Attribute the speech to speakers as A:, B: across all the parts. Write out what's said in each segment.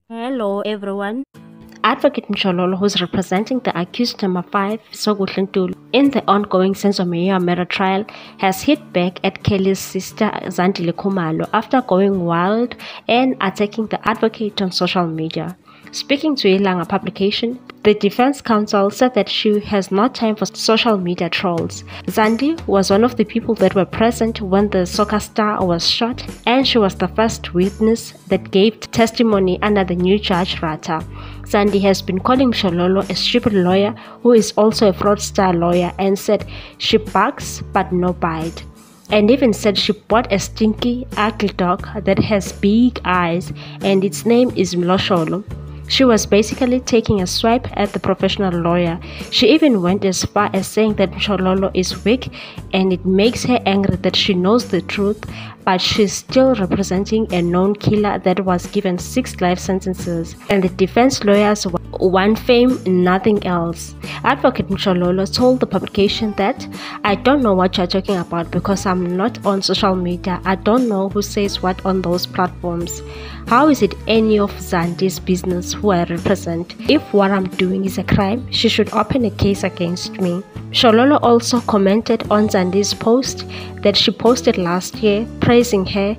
A: Hello everyone. Advocate Mshololo, who is representing the accused number 5, Soguhle Ntuli, in the ongoing Senzomeya murder trial, has hit back at Kelly's sister Zandie Khumalo after going wild and attacking the advocate on social media. Speaking to Ilanga publication, the defense counsel said that she has no time for social media trolls. Zandie was one of the people that were present when the soccer star was shot, and she was the first witness that gave testimony under the new judge Rata. Zandie has been calling Mshololo a stupid lawyer who is also a fraudster lawyer, and said she barks but no bite. And even said she bought a stinky, ugly dog that has big eyes and its name is Mshololo. She was basically taking a swipe at the professional lawyer. She even went as far as saying that Mshololo is weak and it makes her angry that she knows the truth, but she's still representing a known killer that was given 6 life sentences, and the defense lawyers want fame, nothing else. Advocate Mshololo told the publication that, "I don't know what you're talking about because I'm not on social media. I don't know who says what on those platforms. How is it any of Zandie's business who I represent? If what I'm doing is a crime, she should open a case against me." Mshololo also commented on Zandie's post that she posted last year praising her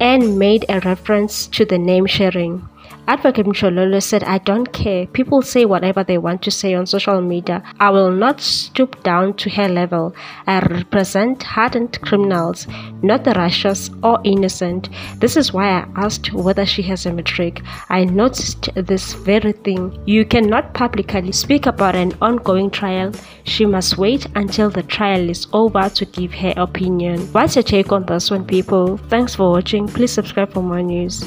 A: and made a reference to the name sharing. Advocate Mshololo said, "I don't care. People say whatever they want to say on social media. I will not stoop down to her level. I represent hardened criminals, not the righteous or innocent. This is why I asked whether she has a matric. I noticed this very thing. You cannot publicly speak about an ongoing trial. She must wait until the trial is over to give her opinion." What's your take on this one, people? Thanks for watching. Please subscribe for more news.